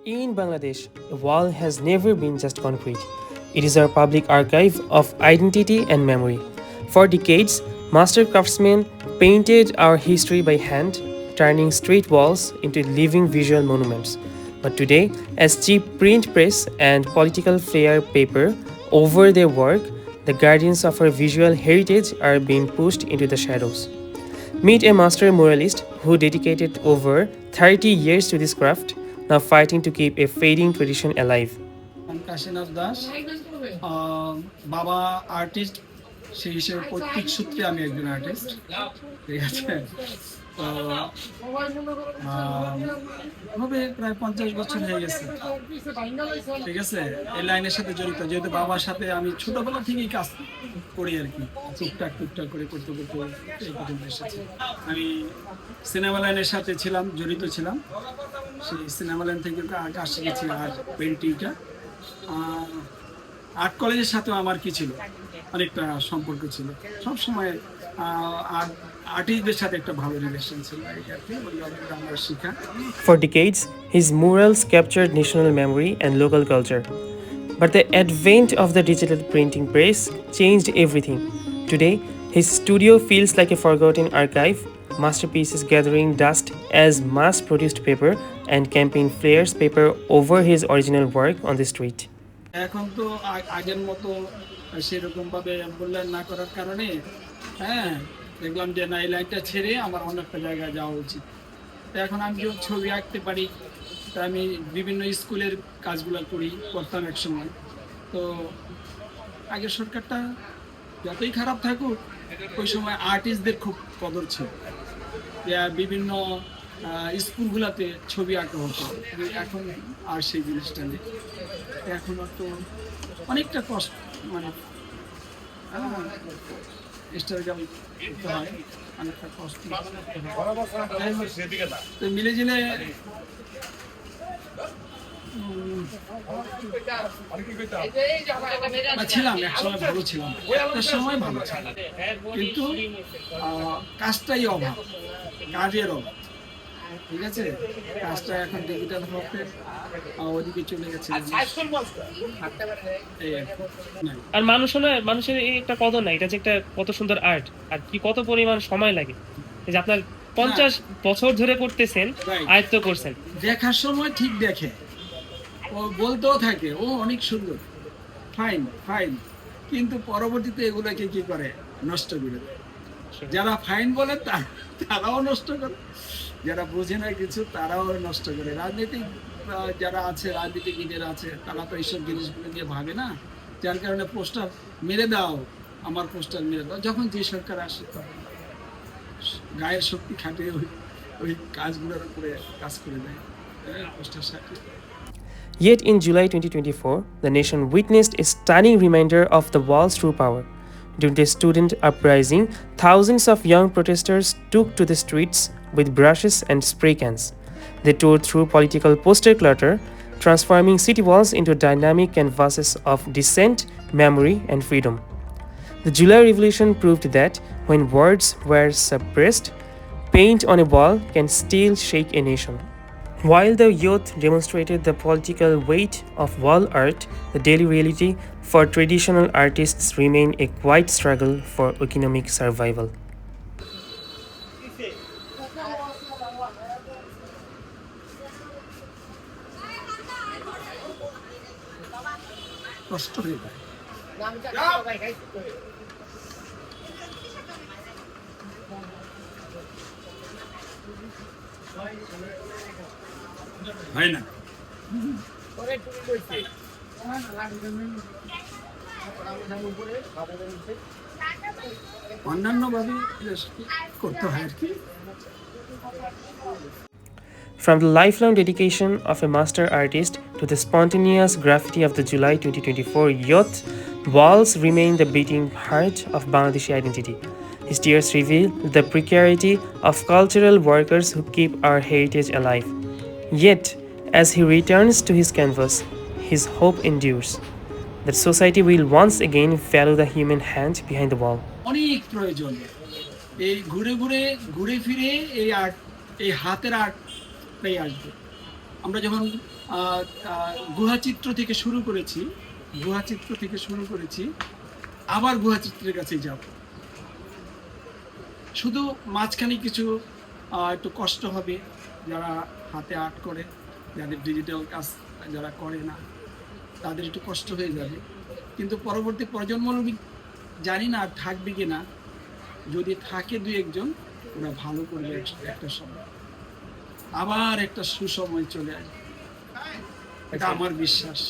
In Bangladesh, a wall has never been just concrete. It is our public archive of identity and memory. For decades, master craftsmen painted our history by hand, turning street walls into living visual monuments. But today, as cheap print press and political flair paper over their work, the guardians of our visual heritage are being pushed into the shadows. Meet a master muralist who dedicated over 30 years to this craft, now fighting to keep a fading tradition alive. Kashinath Das বাবা artist সেই হিসেবে পৈতৃক সূত্রে আমি একজন artist ঠিক আছে তো হবে প্রায় 50 বছর হয়ে গেছে ঠিক আছে এই লাইনের সাথে জড়িত যেহেতু বাবার সাথে আমি ছোটবেলা থেকেই কাজ করি আর কি টুকটাক টুকটাক করে করতে করতে এই পর্যন্ত এসেছি আমি সিনেমা লাইনের সাথে ছিলাম জড়িত ছিলাম সেই সিনেমা লাইন থেকে কাজ শিখেছি আর্ট পেন্টিংটা আর্ট কলেজের সাথেও আমার কি ছিল অনেকটা সম্পর্ক ছিল সব সময় আর্টিস্টদের সাথে একটা ভালো রিলেশন ছিল এই আর কি আমার শেখা For decades, his murals captured national memory and local culture. But the advent of the digital printing press changed everything. Today, his studio feels like a forgotten archive, masterpieces gathering dust as mass produced paper and campaign flares paper over his original work on the street. এখন তো আগের মতো সেরকম ভাবে মূল্যায়ন না করার কারণে হ্যাঁ দেখলাম যে না এই লাইনটা ছেড়ে আমার অন্য একটা জায়গায় যাওয়া উচিত এখন আমি যখন ছবি আঁকতে পারি তা আমি বিভিন্ন স্কুলের কাজগুলো করতাম এক সময় তো আগের সরকারটা যতই খারাপ থাকুক ওই সময় আর্টিস্টদের খুব কদর ছিল বিভিন্ন স্কুলগুলোতে ছবি আঁকা হতো এখন আর সেই জিনিসটা নেই এখন তো অনেকটা কষ্ট মানে স্ট্রাগল করতে হয় অনেকটা কষ্ট তো মিলে জিলে ছিলাম এক সময় ভালো ছিলাম একটা সময় ভালো ছিলাম কিন্তু কাজটাই অভাব কাজের অভাব ঠিক আছে কাজটা এখন ডিজিটাল হতে ওদিকে চলে গেছে আর মানুষের এই একটা কদর নাই এটা যে একটা কত সুন্দর আর্ট আর কি কত পরিমাণ সময় লাগে এই যে আপনার 50 বছর ধরে করতেছেন আয়ত্ত করছেন দেখার সময় ঠিক দেখে ও বলতেও থাকে ও অনেক সুন্দর ফাইন ফাইন কিন্তু পরবর্তীতে এগুলোকে কি করে নষ্ট করে দেয় যারা ফাইন বলে তারাও নষ্ট করে যারা বোঝে না কিছু তারাও নষ্ট করে রাজনীতিক যারা আছে রাজনীতিবিদের আছে তারা তো এইসব জিনিসগুলো নিয়ে ভাবে না যার কারণে পোস্টার মেরে দাও আমার পোস্টার মেরে দাও যখন যে সরকার আসে তখন গায়ের শক্তি খাটিয়ে ওই কাজগুলোর উপরে কাজ করে দেয় পোস্টার সাথে Yet in July 2024, the nation witnessed a stunning reminder of the wall's true power. During the student uprising, thousands of young protesters took to the streets with brushes and spray cans. They tore through political poster clutter, transforming city walls into dynamic canvases of dissent, memory, and freedom. The July Revolution proved that when words were suppressed, paint on a wall can still shake a nation. While the youth demonstrated the political weight of wall art, the daily reality for traditional artists remained a quiet struggle for economic survival. কষ্ট হয়ে যায় হয় না অন্যান্যভাবে করতে হয় আর কি From the lifelong dedication of a master artist to the spontaneous graffiti of the July 2024 youth, walls remain the beating heart of Bangladeshi identity. His tears reveal the precarity of cultural workers who keep our heritage alive. Yet, as he returns to his canvas, his hope endures that society will once again value the human hand behind the wall. অনেক প্রয়োজন এই ঘুরে ঘুরে ঘুরে ফিরে এই art এই হাতের আর্টটাই আসবে আমরা যখন গুহাচিত্র থেকে শুরু করেছি আবার গুহাচিত্রের কাছে যাব। শুধু মাঝখানে কিছু একটু কষ্ট হবে, যারা হাতে আর্ট করে, যাদের ডিজিটাল কাজ যারা করে না, তাদের একটু কষ্ট হয়ে যাবে। কিন্তু পরবর্তী প্রজন্ম জানি না আর থাকবে কিনা, যদি থাকে দুই একজন, ওরা ভালো করবে একটা সময়, আবার একটা সুসময় চলে আসবে, এটা আমার বিশ্বাস।